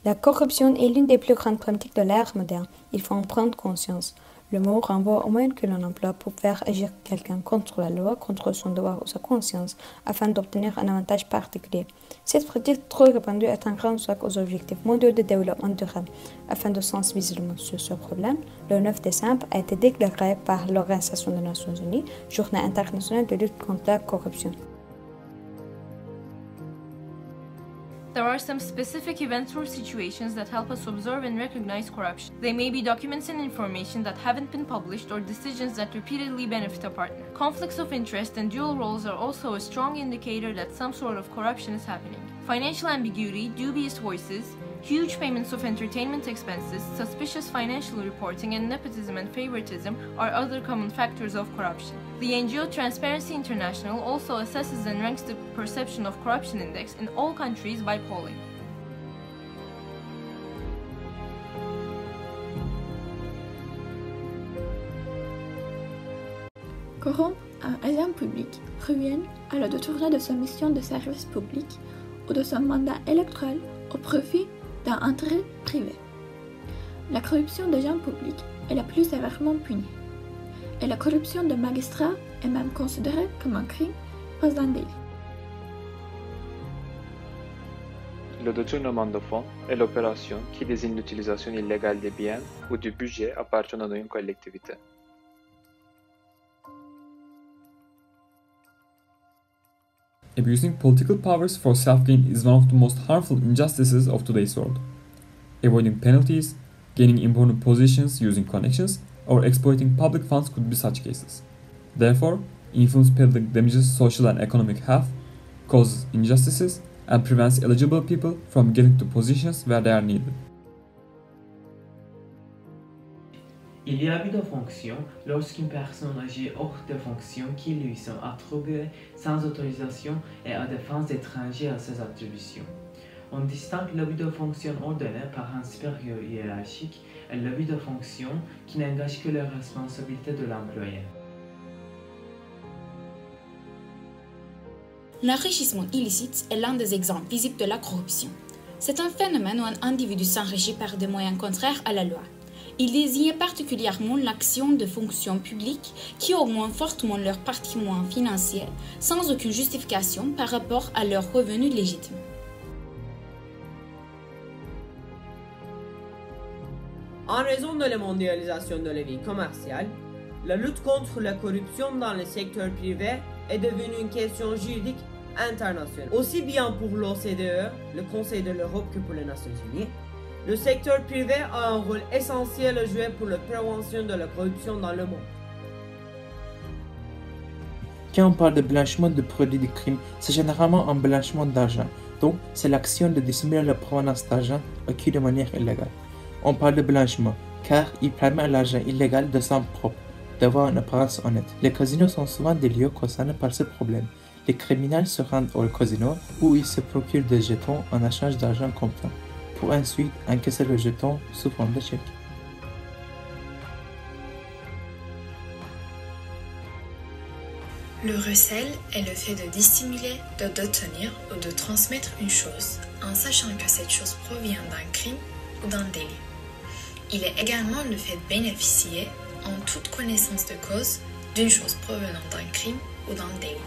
La corruption est l'une des plus grandes pratiques de l'ère moderne. Il faut en prendre conscience. Le mot renvoie au moyen que l'on emploie pour faire agir quelqu'un contre la loi, contre son devoir ou sa conscience, afin d'obtenir un avantage particulier. Cette pratique trop répandue est un grand obstacle aux objectifs mondiaux de développement durable. Afin de sensibiliser sur ce problème, le 9 décembre a été déclaré par l'Organisation des Nations Unies Journée internationale de lutte contre la corruption. There are some specific events or situations that help us observe and recognize corruption. They may be documents and information that haven't been published or decisions that repeatedly benefit a partner. Conflicts of interest and dual roles are also a strong indicator that some sort of corruption is happening. Financial ambiguity, dubious voices, huge payments of entertainment expenses, suspicious financial reporting, and nepotism and favoritism are other common factors of corruption. The NGO Transparency International also assesses and ranks the Perception of Corruption Index in all countries by polling. Corrompre un agent public revient à le détourner de sa mission de service public ou de son mandat électoral au profit d'un intérêt privé. La corruption d'agents publics est la plus sévèrement punie, et la corruption de magistrats est même considérée comme un crime, pas un délit. Le détournement de fonds est l'opération qui désigne l'utilisation illégale des biens ou du budget appartenant à une collectivité. Abusing political powers for self-gain is one of the most harmful injustices of today's world. Avoiding penalties, gaining important positions using connections, or exploiting public funds could be such cases. Therefore, influence peddling damages social and economic health, causes injustices, and prevents eligible people from getting to positions where they are needed. Il y a abus de fonction lorsqu'une personne agit hors de fonctions qui lui sont attribuées sans autorisation et à des fins étrangères à ses attributions. On distingue l'abus de fonction ordonné par un supérieur hiérarchique et l'abus de fonction qui n'engage que la responsabilité de l'employé. L'enrichissement illicite est l'un des exemples visibles de la corruption. C'est un phénomène où un individu s'enrichit par des moyens contraires à la loi. Il désigne particulièrement l'action de fonctions publiques qui augmentent fortement leur patrimoine financier sans aucune justification par rapport à leurs revenus légitimes. En raison de la mondialisation de la vie commerciale, la lutte contre la corruption dans le secteur privé est devenue une question juridique internationale. Aussi bien pour l'OCDE, le Conseil de l'Europe, que pour les Nations Unies, le secteur privé a un rôle essentiel à jouer pour la prévention de la corruption dans le monde. Quand on parle de blanchiment de produits de crime, c'est généralement un blanchiment d'argent. Donc, c'est l'action de dissimuler la provenance d'argent acquis de manière illégale. On parle de blanchiment, car il permet à l'argent illégal de sang propre, d'avoir une apparence honnête. Les casinos sont souvent des lieux concernés par ce problème. Les criminels se rendent au casino où ils se procurent des jetons en échange d'argent comptant, pour ensuite encaisser le jeton sous forme de chèque. Le recel est le fait de dissimuler, de détenir ou de transmettre une chose en sachant que cette chose provient d'un crime ou d'un délit. Il est également le fait de bénéficier, en toute connaissance de cause, d'une chose provenant d'un crime ou d'un délit.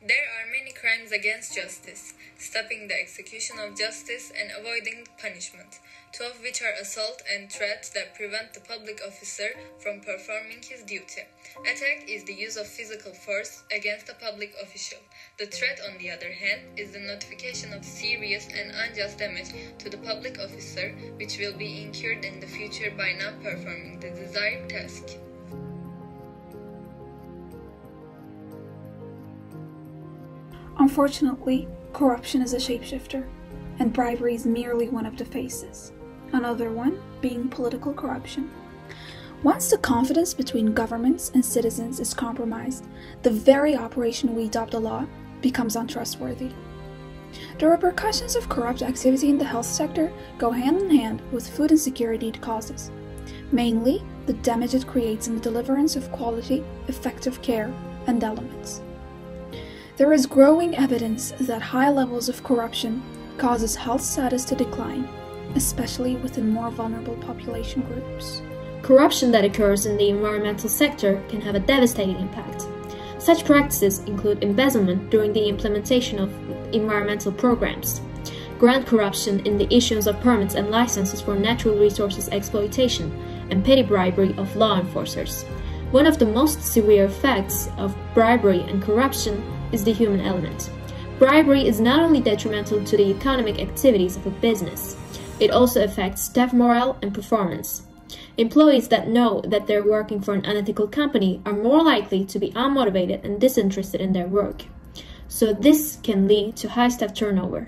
There are many crimes against justice, stopping the execution of justice and avoiding punishment, two of which are assault and threat that prevent the public officer from performing his duty. Attack is the use of physical force against a public official. The threat, on the other hand, is the notification of serious and unjust damage to the public officer, which will be incurred in the future by not performing the desired task. Unfortunately, corruption is a shapeshifter, and bribery is merely one of the faces, another one being political corruption. Once the confidence between governments and citizens is compromised, the very operation we adopt a law becomes untrustworthy. The repercussions of corrupt activity in the health sector go hand in hand with food insecurity it causes, mainly the damage it creates in the deliverance of quality, effective care and elements. There is growing evidence that high levels of corruption causes health status to decline, especially within more vulnerable population groups. Corruption that occurs in the environmental sector can have a devastating impact. Such practices include embezzlement during the implementation of environmental programs, grant corruption in the issuance of permits and licenses for natural resources exploitation, and petty bribery of law enforcers. One of the most severe effects of bribery and corruption is the human element. Bribery is not only detrimental to the economic activities of a business, it also affects staff morale and performance. Employees that know that they're working for an unethical company are more likely to be unmotivated and disinterested in their work. So this can lead to high staff turnover.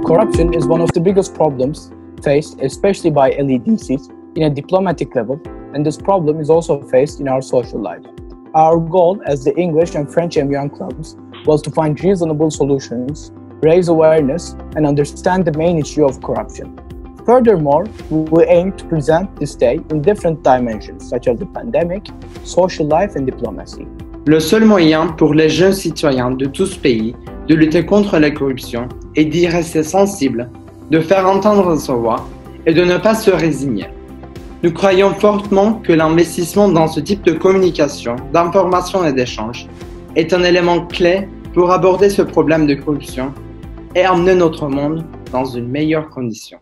Corruption is one of the biggest problems faced, especially by LEDCs, in a diplomatic level, and this problem is also faced in our social life. Our goal as the English and French M1 clubs was to find reasonable solutions, raise awareness, and understand the main issue of corruption. Furthermore, we aim to present this day in different dimensions, such as the pandemic, social life, and diplomacy. Le seul moyen pour les jeunes citoyens de tous pays de lutter contre la corruption est d'y rester sensible, de faire entendre sa voix et de ne pas se résigner. Nous croyons fortement que l'investissement dans ce type de communication, d'information et d'échange est un élément clé pour aborder ce problème de corruption et amener notre monde dans une meilleure condition.